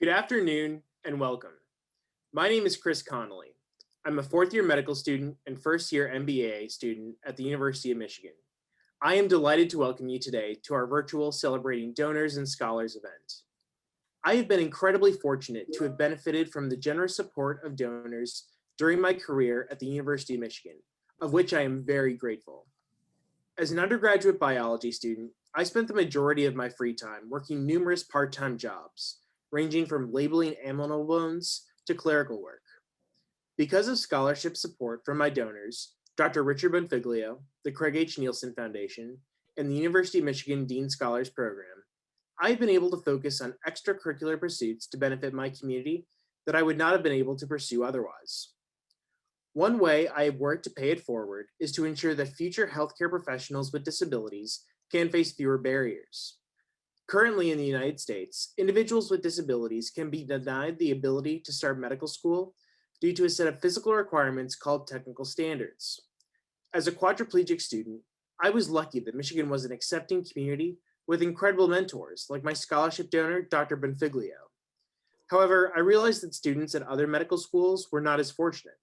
Good afternoon and welcome. My name is Chris Connolly. I'm a fourth year medical student and first year MBA student at the University of Michigan. I am delighted to welcome you today to our virtual Celebrating Donors and Scholars event. I have been incredibly fortunate to have benefited from the generous support of donors during my career at the University of Michigan, of which I am very grateful. As an undergraduate biology student, I spent the majority of my free time working numerous part-time jobs, ranging from labeling animal bones to clerical work. Because of scholarship support from my donors, Dr. Richard Bonfiglio, the Craig H. Nielsen Foundation, and the University of Michigan Dean Scholars Program, I've been able to focus on extracurricular pursuits to benefit my community that I would not have been able to pursue otherwise. One way I have worked to pay it forward is to ensure that future healthcare professionals with disabilities can face fewer barriers. Currently in the United States, individuals with disabilities can be denied the ability to start medical school due to a set of physical requirements called technical standards. As a quadriplegic student, I was lucky that Michigan was an accepting community with incredible mentors like my scholarship donor, Dr. Bonfiglio. However, I realized that students at other medical schools were not as fortunate.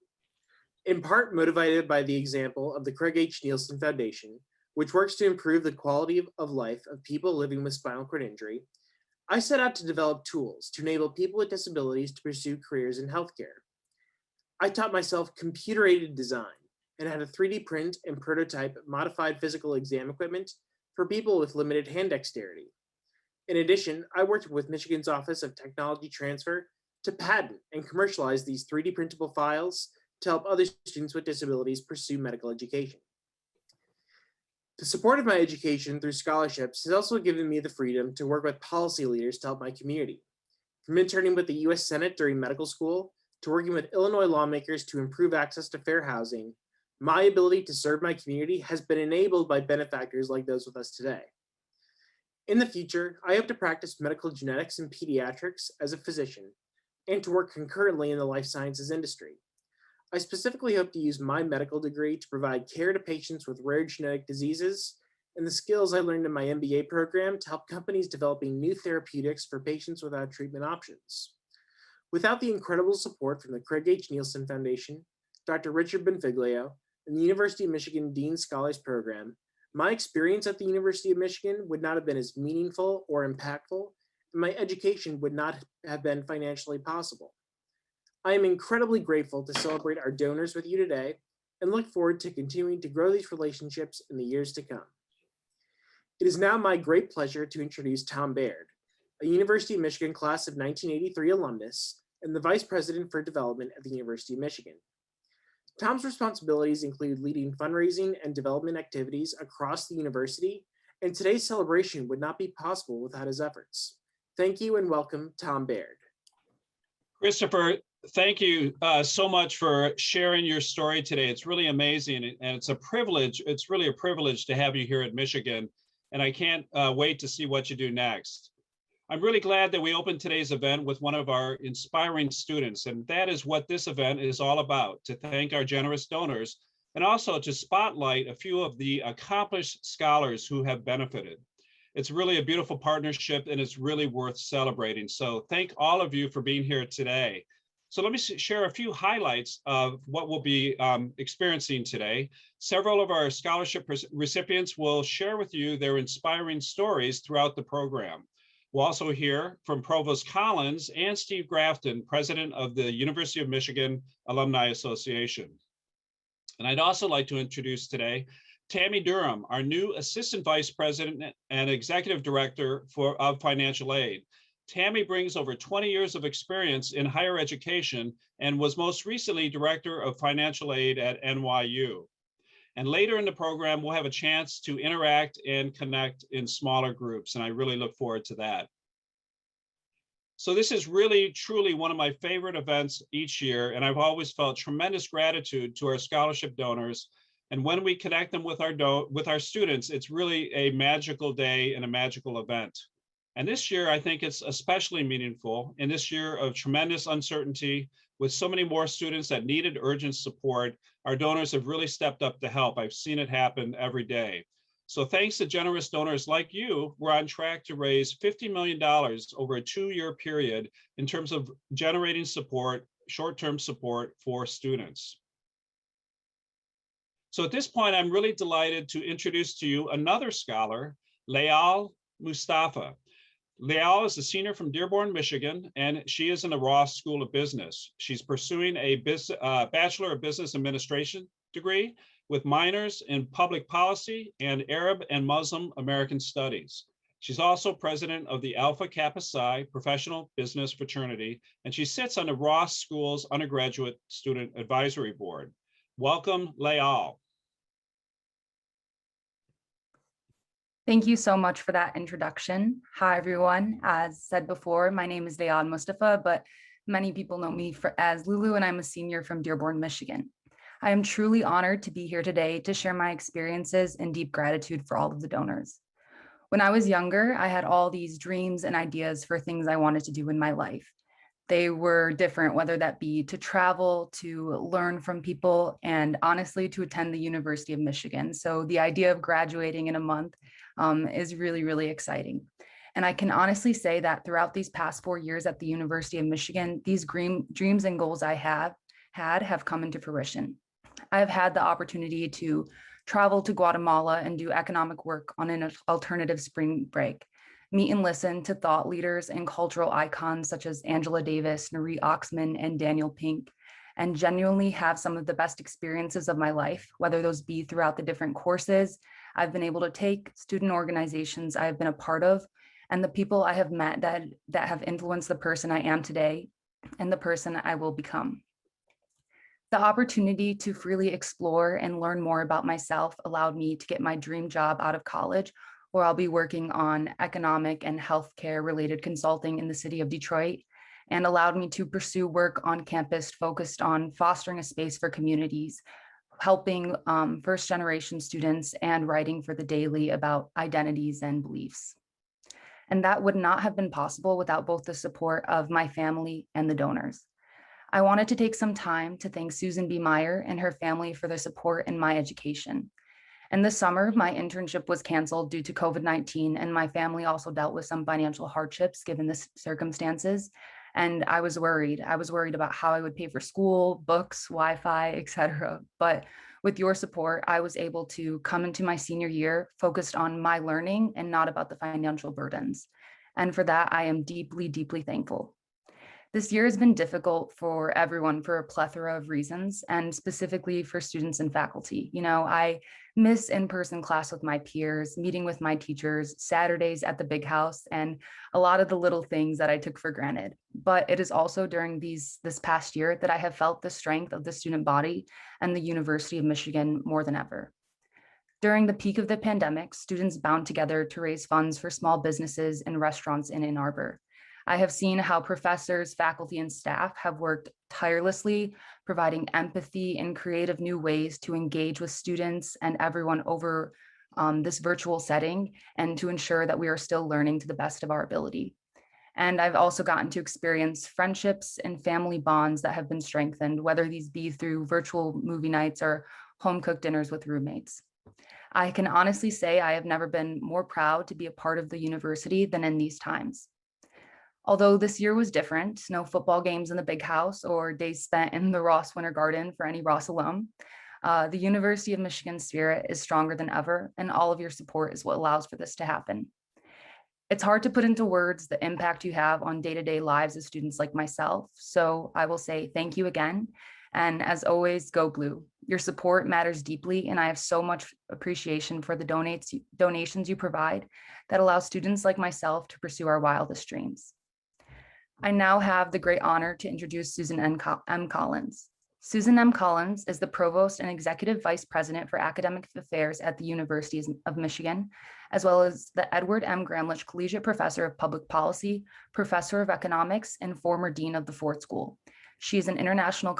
In part motivated by the example of the Craig H. Nielsen Foundation, which works to improve the quality of life of people living with spinal cord injury, I set out to develop tools to enable people with disabilities to pursue careers in healthcare. I taught myself computer-aided design and had a 3D print and prototype modified physical exam equipment for people with limited hand dexterity. In addition, I worked with Michigan's Office of Technology Transfer to patent and commercialize these 3D printable files to help other students with disabilities pursue medical education. The support of my education through scholarships has also given me the freedom to work with policy leaders to help my community. From interning with the US Senate during medical school to working with Illinois lawmakers to improve access to fair housing, my ability to serve my community has been enabled by benefactors like those with us today. In the future, I hope to practice medical genetics and pediatrics as a physician and to work concurrently in the life sciences industry. I specifically hope to use my medical degree to provide care to patients with rare genetic diseases and the skills I learned in my MBA program to help companies developing new therapeutics for patients without treatment options. Without the incredible support from the Craig H. Nielsen Foundation, Dr. Richard Bonfiglio, and the University of Michigan Dean Scholars Program, my experience at the University of Michigan would not have been as meaningful or impactful, and my education would not have been financially possible. I am incredibly grateful to celebrate our donors with you today and look forward to continuing to grow these relationships in the years to come. It is now my great pleasure to introduce Tom Baird, a University of Michigan class of 1983 alumnus and the Vice President for Development at the University of Michigan. Tom's responsibilities include leading fundraising and development activities across the university, and today's celebration would not be possible without his efforts. Thank you and welcome, Tom Baird. Christopher, thank you so much for sharing your story today. It's really amazing, and it's a privilege. It's really a privilege to have you here at Michigan, and I can't wait to see what you do next. I'm really glad that we opened today's event with one of our inspiring students, and that is what this event is all about, to thank our generous donors and also to spotlight a few of the accomplished scholars who have benefited. It's really a beautiful partnership and it's really worth celebrating. So thank all of you for being here today. So let me share a few highlights of what we'll be experiencing today. Several of our scholarship recipients will share with you their inspiring stories throughout the program. We'll also hear from Provost Collins and Steve Grafton, president of the University of Michigan Alumni Association. And I'd also like to introduce today Tammy Durham, our new Assistant Vice President and Executive Director of Financial Aid. Tammy brings over 20 years of experience in higher education and was most recently Director of Financial Aid at NYU. And later in the program, we'll have a chance to interact and connect in smaller groups, and I really look forward to that. So this is really, truly one of my favorite events each year, and I've always felt tremendous gratitude to our scholarship donors. And when we connect them with our students, it's really a magical day and a magical event. And this year, I think it's especially meaningful in this year of tremendous uncertainty with so many more students that needed urgent support. Our donors have really stepped up to help. I've seen it happen every day. So thanks to generous donors like you, we're on track to raise $50 million over a 2-year period in terms of generating support, short-term support for students. So at this point, I'm really delighted to introduce to you another scholar, Deon Mustapha. Leal is a senior from Dearborn, Michigan, and she is in the Ross School of Business. She's pursuing a Bachelor of Business Administration degree with minors in public policy and Arab and Muslim American studies. She's also president of the Alpha Kappa Psi Professional Business Fraternity, and she sits on the Ross School's Undergraduate Student Advisory Board. Welcome, Leal. Thank you so much for that introduction. Hi, everyone. As said before, my name is Deon Mustapha, but many people know me as Lulu, and I'm a senior from Dearborn, Michigan. I am truly honored to be here today to share my experiences and deep gratitude for all of the donors. When I was younger, I had all these dreams and ideas for things I wanted to do in my life. They were different, whether that be to travel, to learn from people, and honestly, to attend the University of Michigan. So the idea of graduating in a month is really, really exciting. And I can honestly say that throughout these past 4 years at the University of Michigan, these dreams and goals I have come into fruition. I've had the opportunity to travel to Guatemala and do economic work on an alternative spring break, meet and listen to thought leaders and cultural icons such as Angela Davis, Nuri Oxman, and Daniel Pink, and genuinely have some of the best experiences of my life, whether those be throughout the different courses I've been able to take, student organizations I've been a part of, and the people I have met that have influenced the person I am today and the person I will become. The opportunity to freely explore and learn more about myself allowed me to get my dream job out of college, where I'll be working on economic and healthcare related consulting in the city of Detroit, and allowed me to pursue work on campus focused on fostering a space for communities, helping first generation students, and writing for the Daily about identities and beliefs. And that would not have been possible without both the support of my family and the donors. I wanted to take some time to thank Susan B. Meyer and her family for their support in my education. And this summer, my internship was canceled due to COVID-19, and my family also dealt with some financial hardships given the circumstances. And I was worried. I was worried about how I would pay for school, books, Wi-Fi, etc. But with your support, I was able to come into my senior year focused on my learning and not about the financial burdens. And for that, I am deeply, deeply thankful. This year has been difficult for everyone for a plethora of reasons, and specifically for students and faculty. You know, I miss in-person class with my peers, meeting with my teachers, Saturdays at the big house, and a lot of the little things that I took for granted. But it is also during this past year that I have felt the strength of the student body and the University of Michigan more than ever. During the peak of the pandemic, students bound together to raise funds for small businesses and restaurants in Ann Arbor. I have seen how professors, faculty, and staff have worked tirelessly, providing empathy and creative new ways to engage with students and everyone over this virtual setting, and to ensure that we are still learning to the best of our ability. And I've also gotten to experience friendships and family bonds that have been strengthened, whether these be through virtual movie nights or home-cooked dinners with roommates. I can honestly say I have never been more proud to be a part of the university than in these times. Although this year was different, no football games in the big house or days spent in the Ross Winter Garden for any Ross alum, the University of Michigan spirit is stronger than ever, and all of your support is what allows for this to happen. It's hard to put into words the impact you have on day-to-day lives of students like myself, so I will say thank you again, and as always, go blue. Your support matters deeply, and I have so much appreciation for the donations you provide that allow students like myself to pursue our wildest dreams. I now have the great honor to introduce Susan M. Collins. Susan M. Collins is the Provost and Executive Vice President for Academic Affairs at the University of Michigan, as well as the Edward M. Gramlich Collegiate Professor of Public Policy, Professor of Economics, and former Dean of the Ford School. She is an international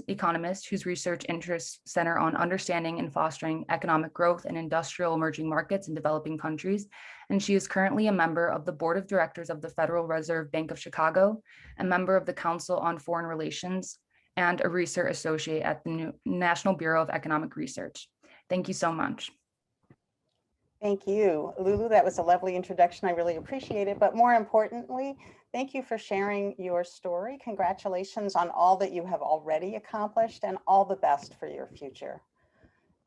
economist whose research interests center on understanding and fostering economic growth in industrial emerging markets in developing countries. And she is currently a member of the Board of Directors of the Federal Reserve Bank of Chicago, a member of the Council on Foreign Relations, and a research associate at the National Bureau of Economic Research. Thank you so much. Thank you, Lulu. That was a lovely introduction. I really appreciate it. But more importantly, thank you for sharing your story. Congratulations on all that you have already accomplished and all the best for your future.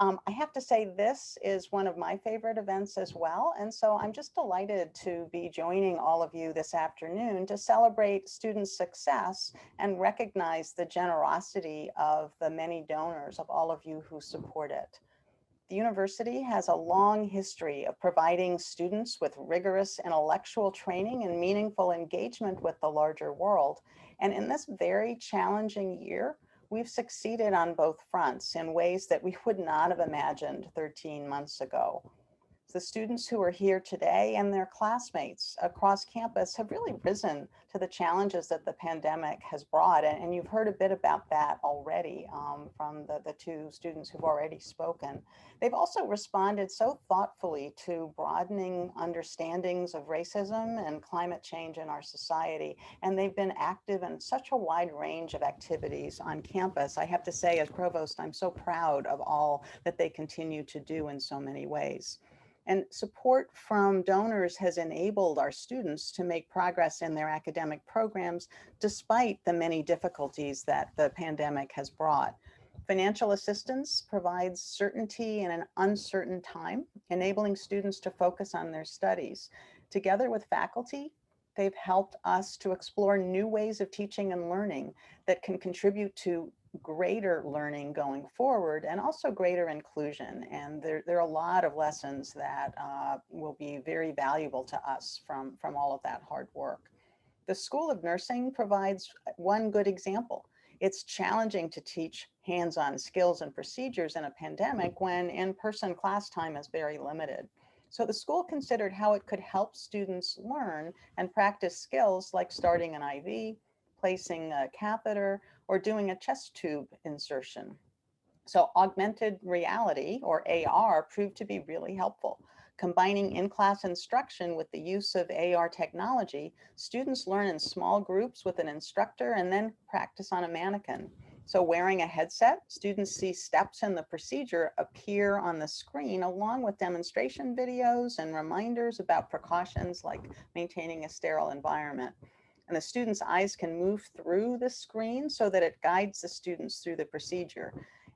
I have to say this is one of my favorite events as well. And so I'm just delighted to be joining all of you this afternoon to celebrate student success and recognize the generosity of the many donors, of all of you who support it. The university has a long history of providing students with rigorous intellectual training and meaningful engagement with the larger world. And in this very challenging year, we've succeeded on both fronts in ways that we would not have imagined 13 months ago. The students who are here today and their classmates across campus have really risen to the challenges that the pandemic has brought. And you've heard a bit about that already from the two students who've already spoken. They've also responded so thoughtfully to broadening understandings of racism and climate change in our society. And they've been active in such a wide range of activities on campus. I have to say, as provost, I'm so proud of all that they continue to do in so many ways. And support from donors has enabled our students to make progress in their academic programs, despite the many difficulties that the pandemic has brought. Financial assistance provides certainty in an uncertain time, enabling students to focus on their studies. Together with faculty, they've helped us to explore new ways of teaching and learning that can contribute to greater learning going forward and also greater inclusion. And there are a lot of lessons that will be very valuable to us from all of that hard work. The School of Nursing provides one good example. It's challenging to teach hands-on skills and procedures in a pandemic when in-person class time is very limited. So the school considered how it could help students learn and practice skills like starting an IV, placing a catheter, or doing a chest tube insertion. So augmented reality, or AR, proved to be really helpful. Combining in-class instruction with the use of AR technology, students learn in small groups with an instructor and then practice on a mannequin. So wearing a headset, students see steps in the procedure appear on the screen along with demonstration videos and reminders about precautions like maintaining a sterile environment. And the student's eyes can move through the screen so that it guides the students through the procedure.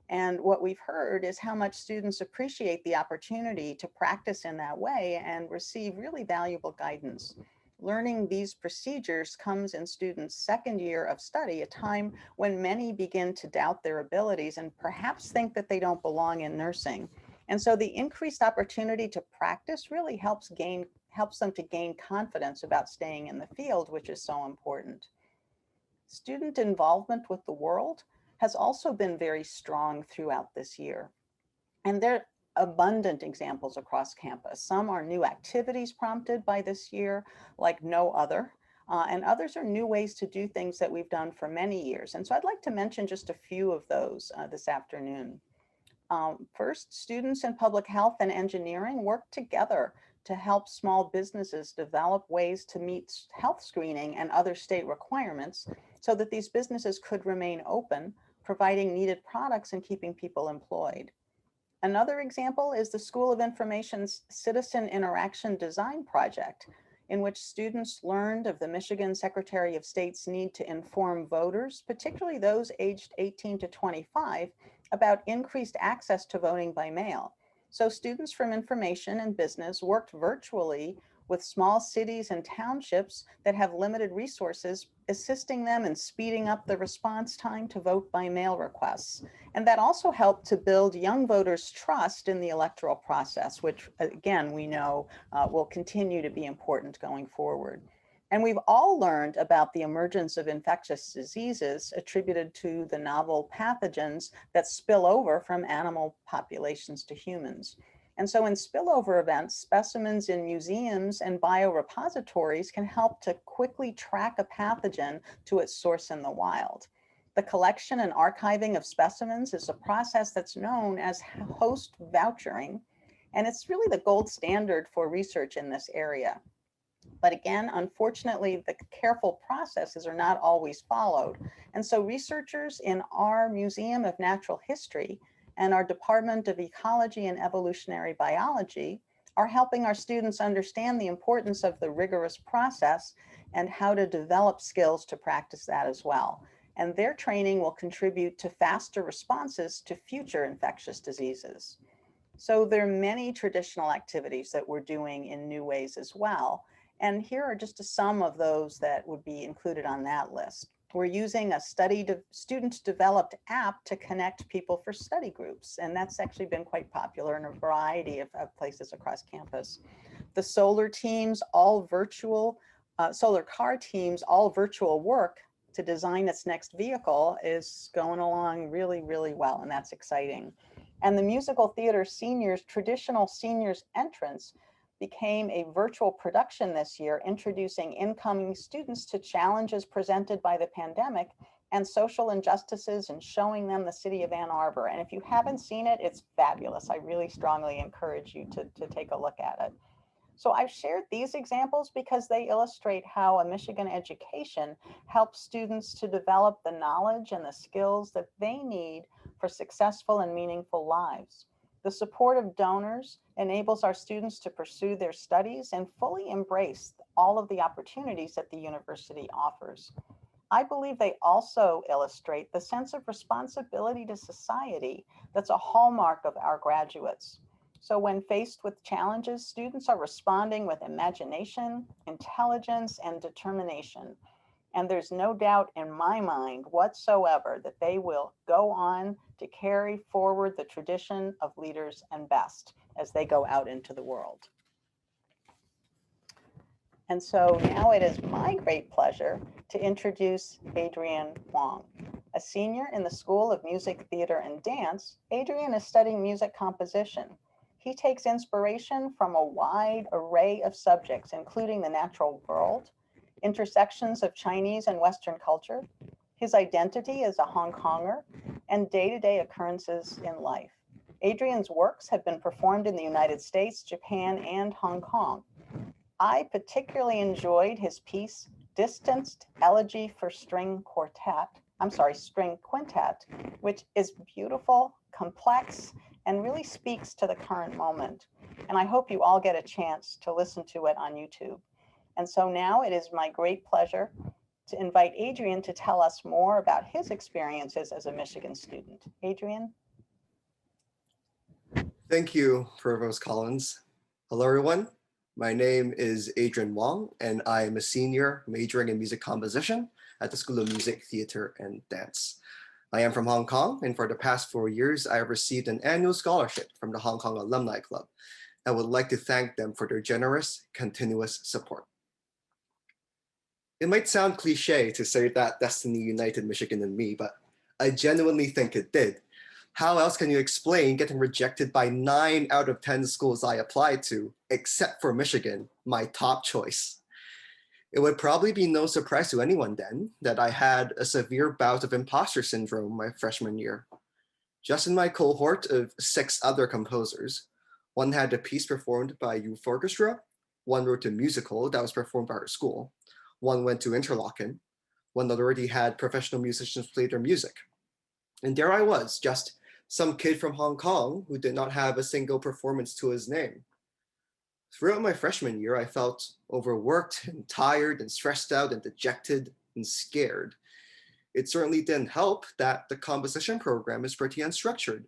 And what we've heard is how much students appreciate the opportunity to practice in that way and receive really valuable guidance. Learning these procedures comes in students' second year of study, a time when many begin to doubt their abilities and perhaps think that they don't belong in nursing. And so the increased opportunity to practice really helps them to gain confidence about staying in the field, which is so important. Student involvement with the world has also been very strong throughout this year. And there are abundant examples across campus. Some are new activities prompted by this year, like no other, and others are new ways to do things that we've done for many years. And so I'd like to mention just a few of those this afternoon. First, students in public health and engineering work together to help small businesses develop ways to meet health screening and other state requirements so that these businesses could remain open, providing needed products and keeping people employed. Another example is the School of Information's Citizen Interaction Design Project, in which students learned of the Michigan Secretary of State's need to inform voters, particularly those aged 18 to 25, about increased access to voting by mail. So students from information and business worked virtually with small cities and townships that have limited resources, assisting them in speeding up the response time to vote by mail requests. And that also helped to build young voters' trust in the electoral process, which again, we know will continue to be important going forward. And we've all learned about the emergence of infectious diseases attributed to the novel pathogens that spill over from animal populations to humans. And so in spillover events, specimens in museums and biorepositories can help to quickly track a pathogen to its source in the wild. The collection and archiving of specimens is a process that's known as host vouchering, and it's really the gold standard for research in this area. But again, unfortunately, the careful processes are not always followed. And so researchers in our Museum of Natural History and our Department of Ecology and Evolutionary Biology are helping our students understand the importance of the rigorous process and how to develop skills to practice that as well. And their training will contribute to faster responses to future infectious diseases. So there are many traditional activities that we're doing in new ways as well. And here are just some of those that would be included on that list. We're using a student-developed app to connect people for study groups, and that's actually been quite popular in a variety of places across campus. The solar teams, all virtual, solar car teams, all virtual work to design its next vehicle is going along really, really well, and that's exciting. And the musical theater seniors, traditional seniors entrance became a virtual production this year, introducing incoming students to challenges presented by the pandemic and social injustices and showing them the city of Ann Arbor. And if you haven't seen it, it's fabulous. I really strongly encourage you to take a look at it. So I've shared these examples because they illustrate how a Michigan education helps students to develop the knowledge and the skills that they need for successful and meaningful lives. The support of donors enables our students to pursue their studies and fully embrace all of the opportunities that the university offers. I believe they also illustrate the sense of responsibility to society that's a hallmark of our graduates. So when faced with challenges, students are responding with imagination, intelligence, and determination. And there's no doubt in my mind whatsoever that they will go on to carry forward the tradition of leaders and best as they go out into the world. And so now it is my great pleasure to introduce Adrian Wong. A senior in the School of Music, Theater, and Dance, Adrian is studying music composition. He takes inspiration from a wide array of subjects, including the natural world, intersections of Chinese and Western culture, his identity as a Hong Konger, and day-to-day occurrences in life. Adrian's works have been performed in the United States, Japan, and Hong Kong. I particularly enjoyed his piece, Distanced Elegy for String Quintet, which is beautiful, complex, and really speaks to the current moment. And I hope you all get a chance to listen to it on YouTube. And so now it is my great pleasure to invite Adrian to tell us more about his experiences as a Michigan student. Adrian? Thank you, Provost Collins. Hello, everyone. My name is Adrian Wong, and I am a senior majoring in music composition at the School of Music, Theater, and Dance. I am from Hong Kong, and for the past 4 years, I have received an annual scholarship from the Hong Kong Alumni Club. I would like to thank them for their generous, continuous support. It might sound cliche to say that destiny united Michigan and me, but I genuinely think it did. How else can you explain getting rejected by 9 out of 10 schools I applied to, except for Michigan, my top choice? It would probably be no surprise to anyone then that I had a severe bout of imposter syndrome my freshman year. Just in my cohort of 6 other composers, one had a piece performed by youth orchestra, one wrote a musical that was performed by our school, one went to Interlochen, one already had professional musicians play their music. And there I was, just some kid from Hong Kong who did not have a single performance to his name. Throughout my freshman year, I felt overworked and tired and stressed out and dejected and scared. It certainly didn't help that the composition program is pretty unstructured.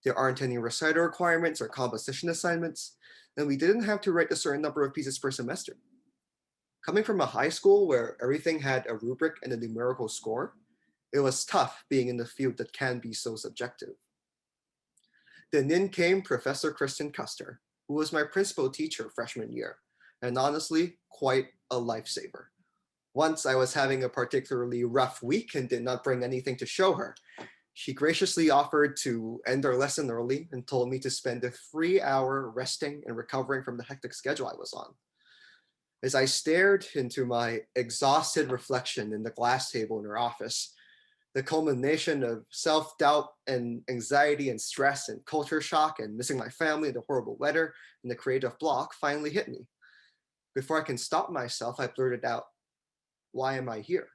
There aren't any recital requirements or composition assignments, and we didn't have to write a certain number of pieces per semester. Coming from a high school where everything had a rubric and a numerical score, it was tough being in the field that can be so subjective. Then in came Professor Kristen Custer, who was my principal teacher freshman year, and honestly, quite a lifesaver. Once I was having a particularly rough week and did not bring anything to show her. She graciously offered to end our lesson early and told me to spend a free hour resting and recovering from the hectic schedule I was on. As I stared into my exhausted reflection in the glass table in her office, the culmination of self-doubt and anxiety and stress and culture shock and missing my family and the horrible weather and the creative block finally hit me. Before I can stop myself, I blurted out, "Why am I here?"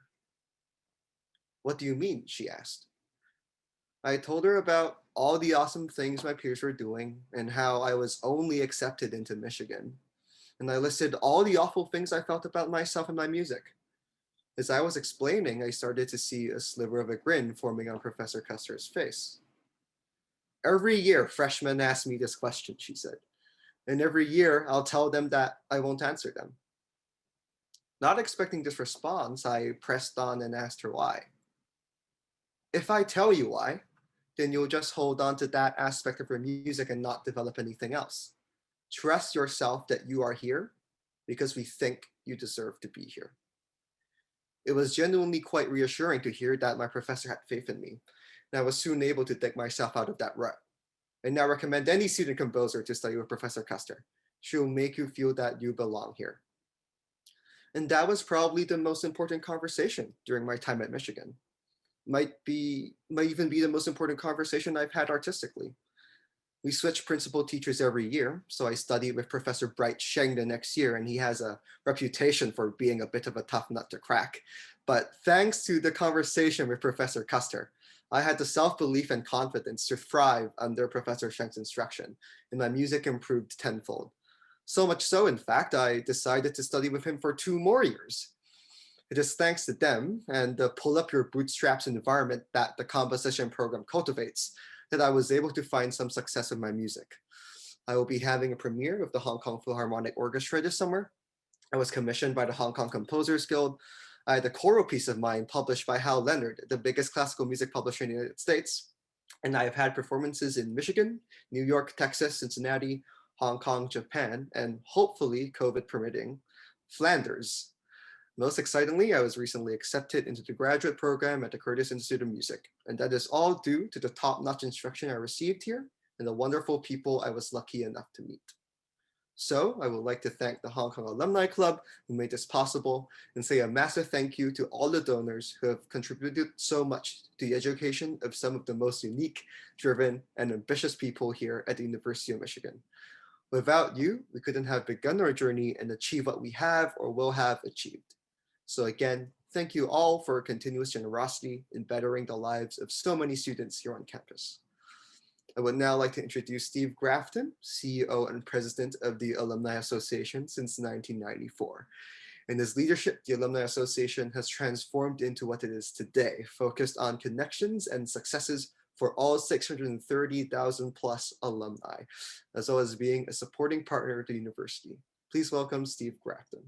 "What do you mean?" she asked. I told her about all the awesome things my peers were doing and how I was only accepted into Michigan. And I listed all the awful things I felt about myself and my music. As I was explaining, I started to see a sliver of a grin forming on Professor Custer's face. Every year, freshmen ask me this question, she said. And every year, I'll tell them that I won't answer them. Not expecting this response, I pressed on and asked her why. If I tell you why, then you'll just hold on to that aspect of your music and not develop anything else. Trust yourself that you are here because we think you deserve to be here. It was genuinely quite reassuring to hear that my professor had faith in me, and I was soon able to dig myself out of that rut. I now recommend any student composer to study with Professor Custer. She will make you feel that you belong here. And that was probably the most important conversation during my time at Michigan. Might even be the most important conversation I've had artistically. We switch principal teachers every year, so I studied with Professor Bright Sheng the next year, and he has a reputation for being a bit of a tough nut to crack. But thanks to the conversation with Professor Custer, I had the self-belief and confidence to thrive under Professor Sheng's instruction, and my music improved tenfold. So much so, in fact, I decided to study with him for 2 more years. It is thanks to them and the pull up your bootstraps environment that the composition program cultivates that I was able to find some success with my music. I will be having a premiere of the Hong Kong Philharmonic Orchestra this summer. I was commissioned by the Hong Kong Composers Guild. I had a choral piece of mine published by Hal Leonard, the biggest classical music publisher in the United States. And I have had performances in Michigan, New York, Texas, Cincinnati, Hong Kong, Japan, and hopefully, COVID permitting, Flanders. Most excitingly, I was recently accepted into the graduate program at the Curtis Institute of Music, and that is all due to the top-notch instruction I received here and the wonderful people I was lucky enough to meet. So I would like to thank the Hong Kong Alumni Club who made this possible and say a massive thank you to all the donors who have contributed so much to the education of some of the most unique, driven, and ambitious people here at the University of Michigan. Without you, we couldn't have begun our journey and achieve what we have or will have achieved. So again, thank you all for continuous generosity in bettering the lives of so many students here on campus. I would now like to introduce Steve Grafton, CEO and President of the Alumni Association since 1994. In his leadership, the Alumni Association has transformed into what it is today, focused on connections and successes for all 630,000 plus alumni, as well as being a supporting partner of the university. Please welcome Steve Grafton.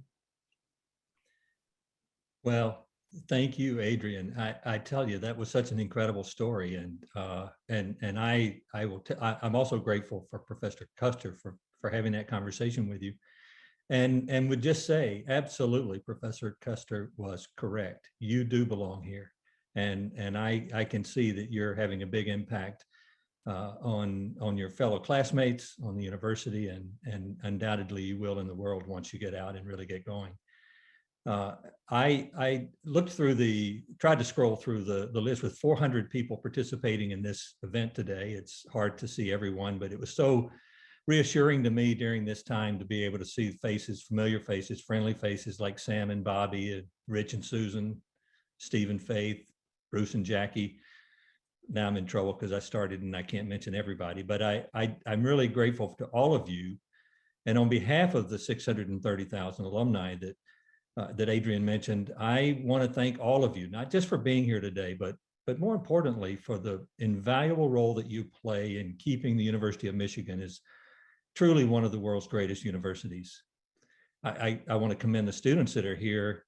Well, thank you, Adrian. I tell you, that was such an incredible story, and I'm also grateful for Professor Custer for having that conversation with you, and would just say, absolutely, Professor Custer was correct. You do belong here, and I can see that you're having a big impact on your fellow classmates, on the university, and undoubtedly you will in the world once you get out and really get going. I looked through tried to scroll through the list with 400 people participating in this event today. It's hard to see everyone, but it was so reassuring to me during this time to be able to see faces, familiar faces, friendly faces like Sam and Bobby, Rich and Susan, Steve and Faith, Bruce and Jackie. Now I'm in trouble because I started and I can't mention everybody, but I'm really grateful to all of you. And on behalf of the 630,000 alumni that Adrian mentioned, I want to thank all of you, not just for being here today, but more importantly, for the invaluable role that you play in keeping the University of Michigan is truly one of the world's greatest universities. I want to commend the students that are here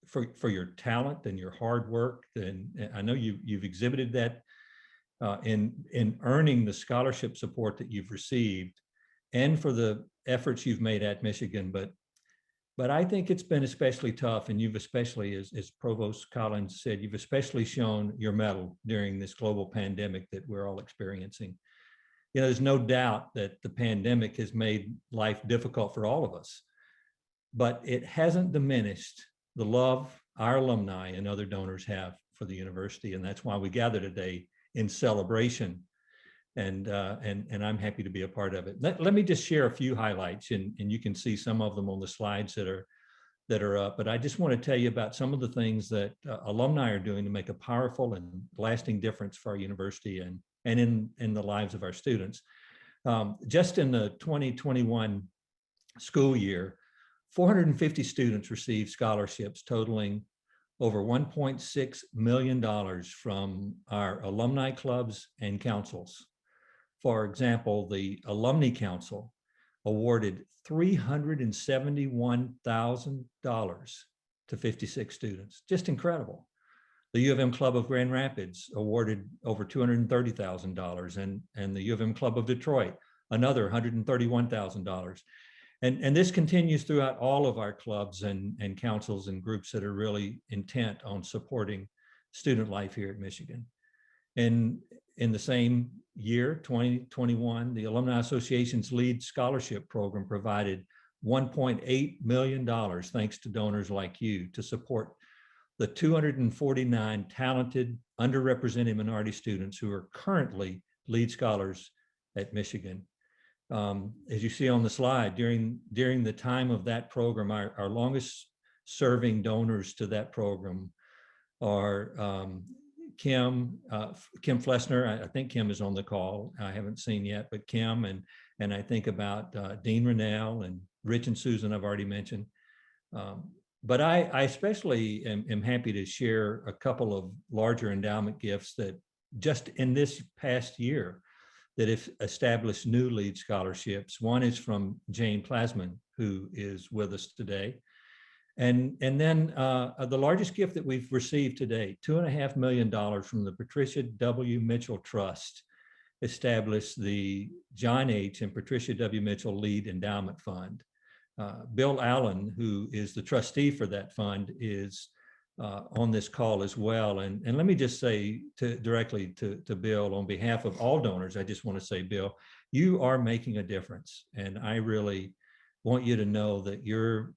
for your talent and your hard work. And I know you've exhibited that in earning the scholarship support that you've received and for the efforts you've made at Michigan. But I think it's been especially tough, and you've especially, as Provost Collins said, you've especially shown your mettle during this global pandemic that we're all experiencing. You know, there's no doubt that the pandemic has made life difficult for all of us, but it hasn't diminished the love our alumni and other donors have for the university, and that's why we gather today in celebration. And I'm happy to be a part of it. Let me just share a few highlights, and you can see some of them on the slides that are up. But I just want to tell you about some of the things that alumni are doing to make a powerful and lasting difference for our university and in the lives of our students. Just in the 2021 school year, 450 students received scholarships totaling over $1.6 million from our alumni clubs and councils. For example, the Alumni Council awarded $371,000 to 56 students. Just incredible. The U of M Club of Grand Rapids awarded over $230,000, and the U of M Club of Detroit, another $131,000. And this continues throughout all of our clubs and councils and groups that are really intent on supporting student life here at Michigan. And in the same year, 2021, the Alumni Association's LEAD Scholarship Program provided $1.8 million, thanks to donors like you, to support the 249 talented, underrepresented minority students who are currently LEAD scholars at Michigan. As you see on the slide, during the time of that program, our longest serving donors to that program are Kim Flessner. I think Kim is on the call. I haven't seen yet, but Kim, and I think about Dean Rennell and Rich and Susan I've already mentioned. But I especially am happy to share a couple of larger endowment gifts that just in this past year that have established new LEAD scholarships. One is from Jane Plasman, who is with us today. And then the largest gift that we've received today, $2.5 million from the Patricia W. Mitchell Trust, established the John H. and Patricia W. Mitchell LEAD Endowment Fund. Bill Allen, who is the trustee for that fund, is on this call as well. And let me just say directly to Bill, on behalf of all donors, I just want to say, Bill, you are making a difference. And I really want you to know that your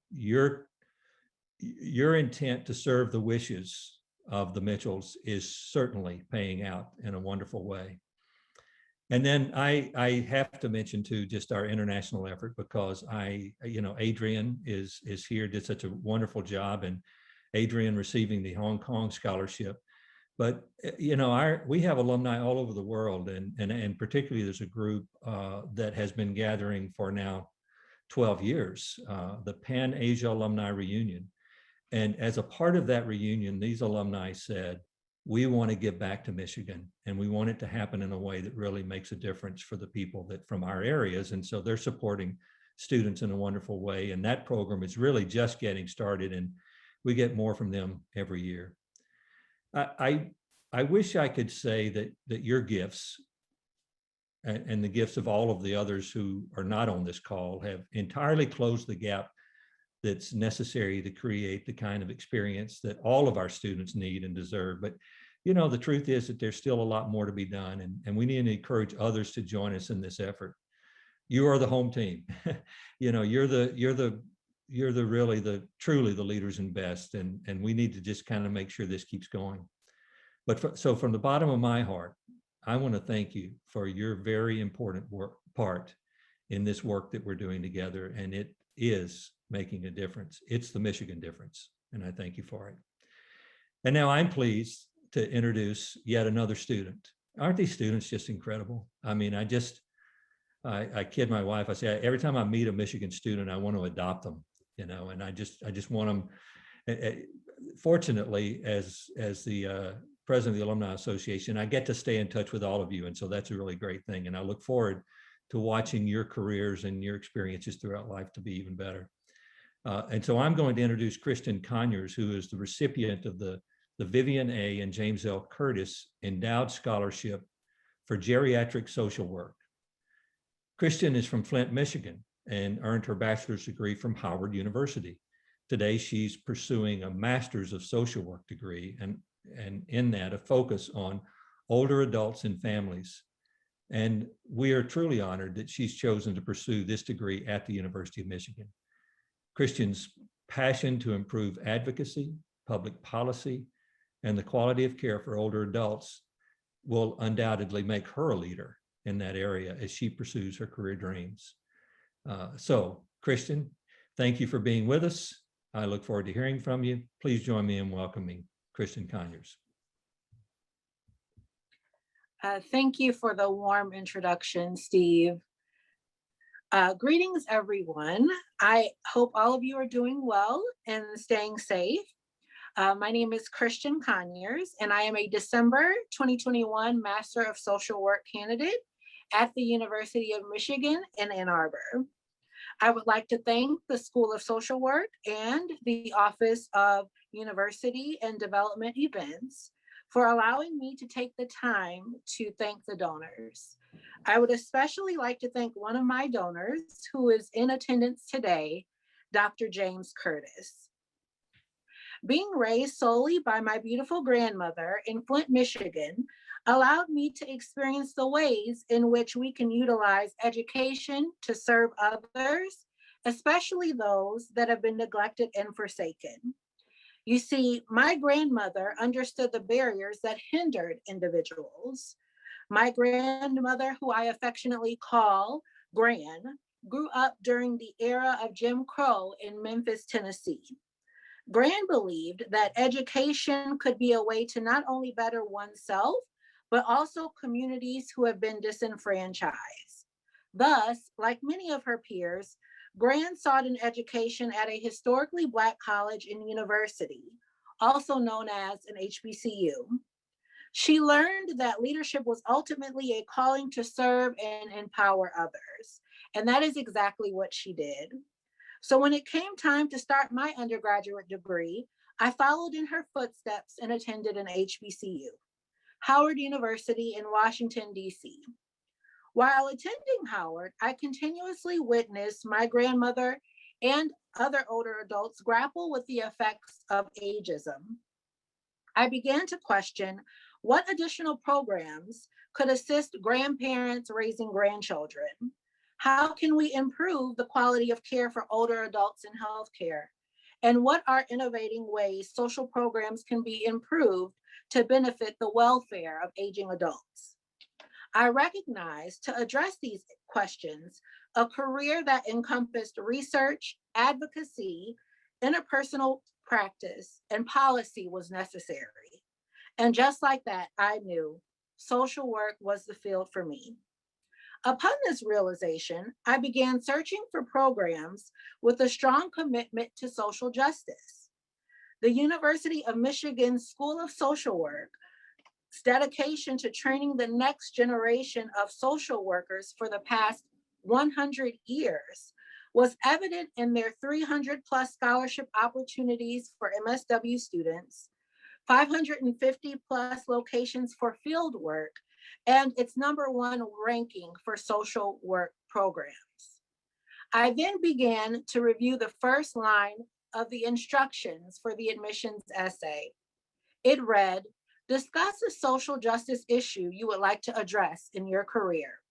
intent to serve the wishes of the Mitchells is certainly paying out in a wonderful way. And then I have to mention too, just our international effort, because Adrian is here, did such a wonderful job, and Adrian receiving the Hong Kong scholarship. But we have alumni all over the world, and particularly there's a group that has been gathering for now 12 years, the Pan Asia Alumni Reunion. And as a part of that reunion, these alumni said, we want to give back to Michigan, and we want it to happen in a way that really makes a difference for the people that from our areas. And so they're supporting students in a wonderful way. And that program is really just getting started, and we get more from them every year. I wish I could say that your gifts and the gifts of all of the others who are not on this call have entirely closed the gap that's necessary to create the kind of experience that all of our students need and deserve. But the truth is that there's still a lot more to be done, and we need to encourage others to join us in this effort. You are the home team. You're truly the leaders and best, and we need to just kind of make sure this keeps going. But so from the bottom of my heart, I want to thank you for your very important part in this work that we're doing together, and it is making a difference. It's the Michigan difference, and I thank you for it. And now I'm pleased to introduce yet another student. Aren't these students just incredible? I mean, I kid my wife. I say every time I meet a Michigan student, I want to adopt them, and I just want them. Fortunately, as the president of the Alumni Association, I get to stay in touch with all of you, and so that's a really great thing. And I look forward to watching your careers and your experiences throughout life to be even better. And so I'm going to introduce Kristen Conyers, who is the recipient of the Vivian A. and James L. Curtis Endowed Scholarship for Geriatric Social Work. Kristen is from Flint, Michigan, and earned her bachelor's degree from Howard University. Today, she's pursuing a master's of social work degree, and in that, a focus on older adults and families. And we are truly honored that she's chosen to pursue this degree at the University of Michigan. Kristen's passion to improve advocacy, public policy, and the quality of care for older adults will undoubtedly make her a leader in that area as she pursues her career dreams. So, Kristen, thank you for being with us. I look forward to hearing from you. Please join me in welcoming Kristen Conyers. Thank you for the warm introduction, Steve. Greetings, everyone. I hope all of you are doing well and staying safe. My name is Christian Conyers, and I am a December 2021 Master of Social Work candidate at the University of Michigan in Ann Arbor. I would like to thank the School of Social Work and the Office of University and Development Events for allowing me to take the time to thank the donors. I would especially like to thank one of my donors who is in attendance today, Dr. James Curtis. Being raised solely by my beautiful grandmother in Flint, Michigan, allowed me to experience the ways in which we can utilize education to serve others, especially those that have been neglected and forsaken. You see, my grandmother understood the barriers that hindered individuals. My grandmother, who I affectionately call Gran, grew up during the era of Jim Crow in Memphis, Tennessee. Gran believed that education could be a way to not only better oneself, but also communities who have been disenfranchised. Thus, like many of her peers, Gran sought an education at a historically Black college and university, also known as an HBCU. She learned that leadership was ultimately a calling to serve and empower others, and that is exactly what she did. So when it came time to start my undergraduate degree, I followed in her footsteps and attended an HBCU, Howard University in Washington, D.C. While attending Howard, I continuously witnessed my grandmother and other older adults grapple with the effects of ageism. I began to question what additional programs could assist grandparents raising grandchildren. How can we improve the quality of care for older adults in healthcare? And what are innovating ways social programs can be improved to benefit the welfare of aging adults? I recognized to address these questions, a career that encompassed research, advocacy, interpersonal practice, and policy was necessary. And just like that, I knew social work was the field for me. Upon this realization, I began searching for programs with a strong commitment to social justice. The University of Michigan School of Social Work's dedication to training the next generation of social workers for the past 100 years was evident in their 300 plus scholarship opportunities for MSW students, 550 plus locations for field work, and its #1 ranking for social work programs. I then began to review the first line of the instructions for the admissions essay. It read, "Discuss a social justice issue you would like to address in your career."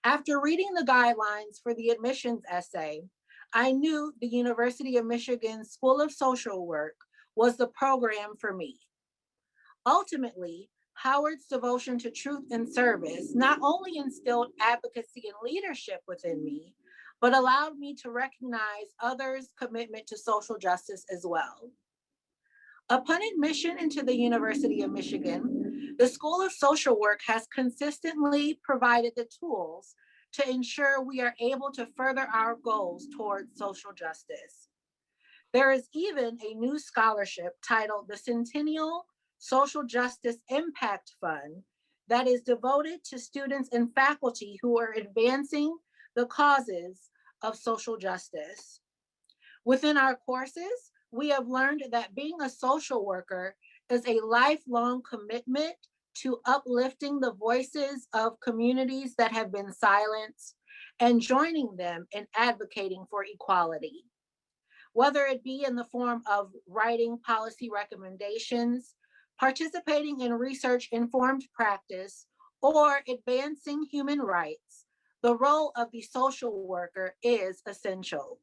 After reading the guidelines for the admissions essay, I knew the University of Michigan School of Social Work was the program for me. Ultimately, Howard's devotion to truth and service not only instilled advocacy and leadership within me, but allowed me to recognize others' commitment to social justice as well. Upon admission into the University of Michigan, the School of Social Work has consistently provided the tools to ensure we are able to further our goals towards social justice. There is even a new scholarship titled the Centennial Social Justice Impact Fund that is devoted to students and faculty who are advancing the causes of social justice. Within our courses, we have learned that being a social worker is a lifelong commitment to uplifting the voices of communities that have been silenced and joining them in advocating for equality. Whether it be in the form of writing policy recommendations, participating in research-informed practice, or advancing human rights, the role of the social worker is essential.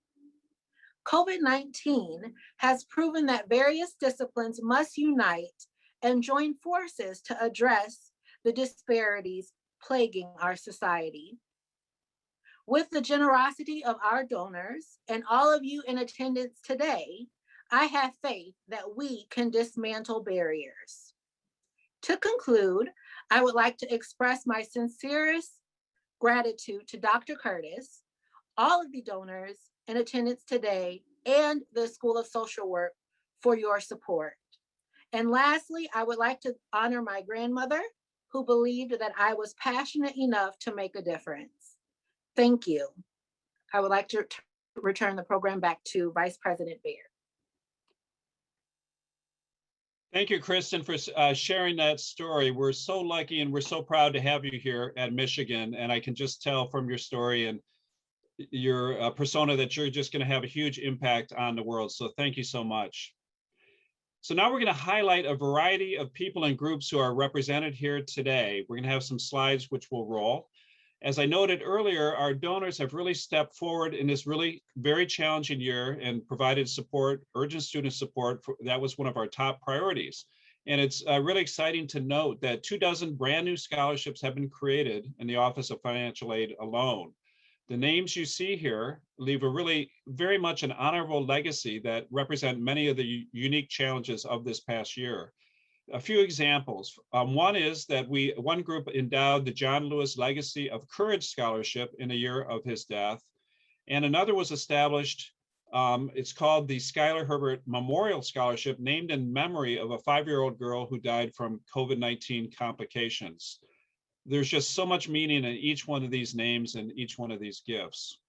COVID-19 has proven that various disciplines must unite and join forces to address the disparities plaguing our society. With the generosity of our donors and all of you in attendance today, I have faith that we can dismantle barriers. To conclude, I would like to express my sincerest gratitude to Dr. Curtis, all of the donors in attendance today, and the School of Social Work for your support. And lastly, I would like to honor my grandmother, who believed that I was passionate enough to make a difference. Thank you. I would like to return the program back to Vice President Baird. Thank you, Kristen, for sharing that story. We're so lucky and we're so proud to have you here at Michigan. And I can just tell from your story and your persona that you're just going to have a huge impact on the world. So thank you so much. So now we're going to highlight a variety of people and groups who are represented here today. We're going to have some slides which will roll. As I noted earlier, our donors have really stepped forward in this really very challenging year and provided support, urgent student support. That was one of our top priorities. And it's really exciting to note that 24 brand new scholarships have been created in the Office of Financial Aid alone. The names you see here leave a really very much an honorable legacy that represent many of the unique challenges of this past year. A few examples. One is that one group endowed the John Lewis Legacy of Courage Scholarship in the year of his death. And another was established, it's called the Schuyler Herbert Memorial Scholarship, named in memory of a 5-year-old girl who died from COVID-19 complications. There's just so much meaning in each one of these names and each one of these gifts.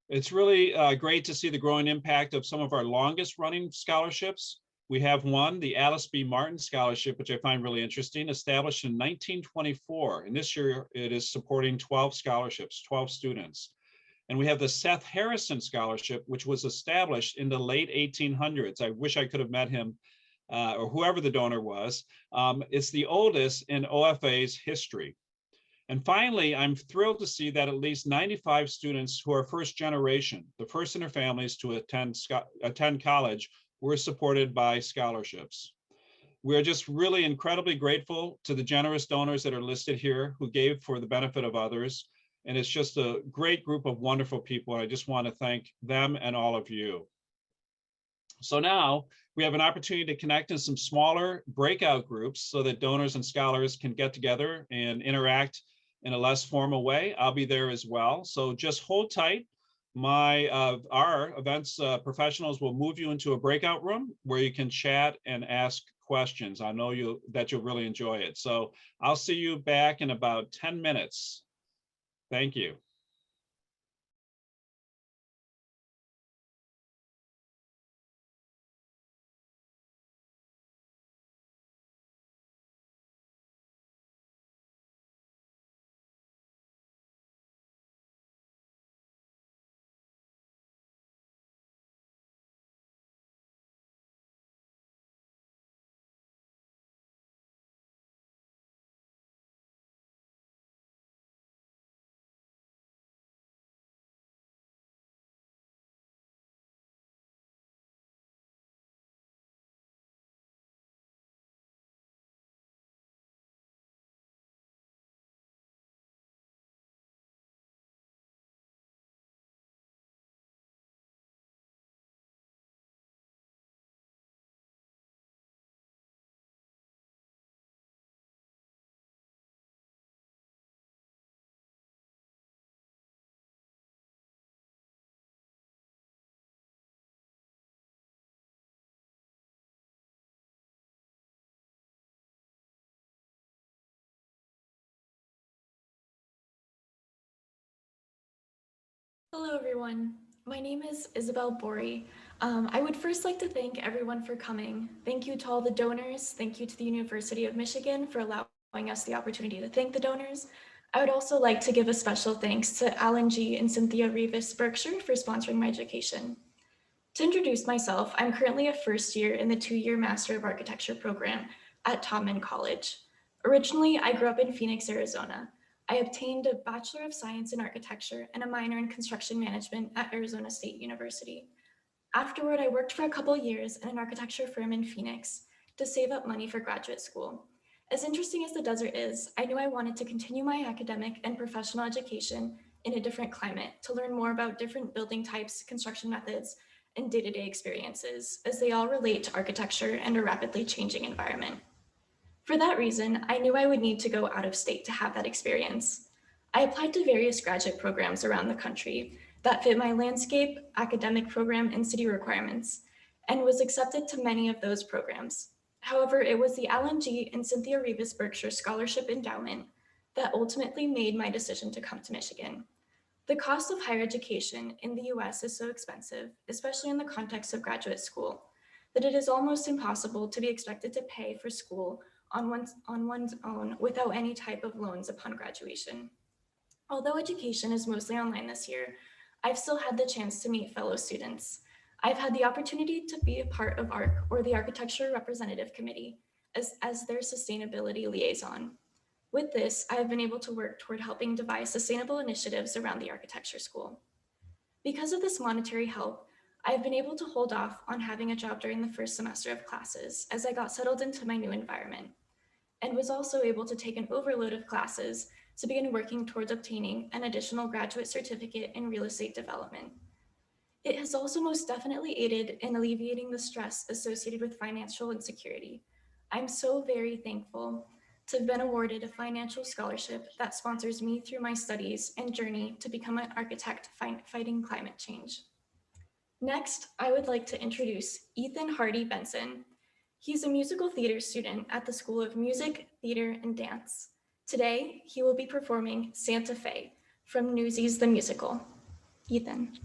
It's really great to see the growing impact of some of our longest running scholarships. We have one, the Alice B. Martin Scholarship, which I find really interesting, established in 1924. And this year it is supporting 12 scholarships, 12 students. And we have the Seth Harrison Scholarship, which was established in the late 1800s. I wish I could have met him or whoever the donor was. It's the oldest in OFA's history. And finally, I'm thrilled to see that at least 95 students who are first generation, the first in their families to attend college, were supported by scholarships. We're just really incredibly grateful to the generous donors that are listed here who gave for the benefit of others. And it's just a great group of wonderful people. I just want to thank them and all of you. So now we have an opportunity to connect in some smaller breakout groups so that donors and scholars can get together and interact in a less formal way. I'll be there as well. So just hold tight. Our events professionals will move you into a breakout room where you can chat and ask questions. I know you'll really enjoy it. So I'll see you back in about 10 minutes. Thank you. Hello, everyone. My name is Isabel Bori. I would first like to thank everyone for coming. Thank you to all the donors. Thank you to the University of Michigan for allowing us the opportunity to thank the donors. I would also like to give a special thanks to Alan G. and Cynthia Rivas Berkshire for sponsoring my education. To introduce myself, I'm currently a first year in the 2-year Master of Architecture program at Taubman College. Originally, I grew up in Phoenix, Arizona. I obtained a Bachelor of Science in Architecture and a minor in Construction Management at Arizona State University. Afterward, I worked for a couple years in an architecture firm in Phoenix to save up money for graduate school. As interesting as the desert is, I knew I wanted to continue my academic and professional education in a different climate to learn more about different building types, construction methods, and day-to-day experiences, as they all relate to architecture and a rapidly changing environment. For that reason, I knew I would need to go out of state to have that experience. I applied to various graduate programs around the country that fit my landscape, academic program, and city requirements, and was accepted to many of those programs. However, it was the Alan G. and Cynthia Rivas Berkshire Scholarship Endowment that ultimately made my decision to come to Michigan. The cost of higher education in the US is so expensive, especially in the context of graduate school, that it is almost impossible to be expected to pay for school on one's own without any type of loans upon graduation. Although education is mostly online this year, I've still had the chance to meet fellow students. I've had the opportunity to be a part of ARC, or the Architecture Representative Committee, as their sustainability liaison. With this, I have been able to work toward helping devise sustainable initiatives around the architecture school. Because of this monetary help, I've been able to hold off on having a job during the first semester of classes as I got settled into my new environment, and was also able to take an overload of classes to begin working towards obtaining an additional graduate certificate in real estate development. It has also most definitely aided in alleviating the stress associated with financial insecurity. I'm so very thankful to have been awarded a financial scholarship that sponsors me through my studies and journey to become an architect fighting climate change. Next, I would like to introduce Ethan Hardy Benson. He's a musical theater student at the School of Music, Theater, and Dance. Today, he will be performing Sante Fe from Newsies the Musical. Ethan.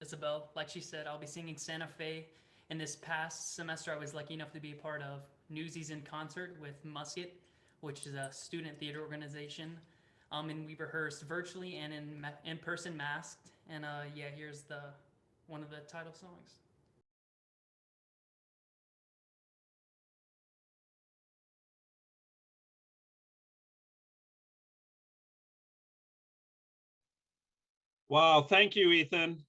Isabel, like she said, I'll be singing Santa Fe. And this past semester, I was lucky enough to be a part of Newsies in Concert with MUSKET, which is a student theater organization. And we rehearsed virtually and in person masked. And yeah, here's one of the title songs. Wow, thank you, Ethan.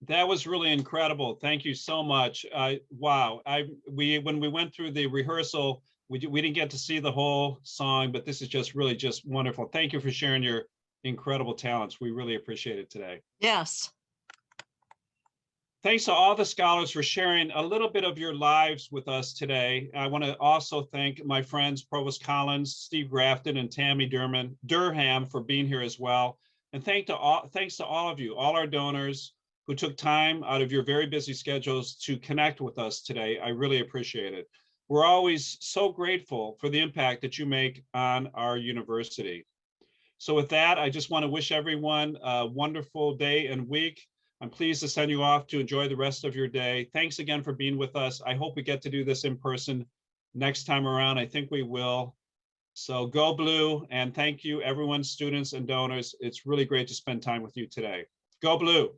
That was really incredible. Thank you so much. Wow, when we went through the rehearsal, we didn't get to see the whole song, but this is really just wonderful. Thank you for sharing your incredible talents. We really appreciate it today. Yes. Thanks to all the scholars for sharing a little bit of your lives with us today. I want to also thank my friends, Provost Collins, Steve Grafton, and Tammy Durham for being here as well. And thanks to all of you, all our donors who took time out of your very busy schedules to connect with us today. I really appreciate it. We're always so grateful for the impact that you make on our university. So with that, I just want to wish everyone a wonderful day and week. I'm pleased to send you off to enjoy the rest of your day. Thanks again for being with us. I hope we get to do this in person next time around. I think we will. So go blue, and thank you everyone, students and donors. It's really great to spend time with you today. Go blue.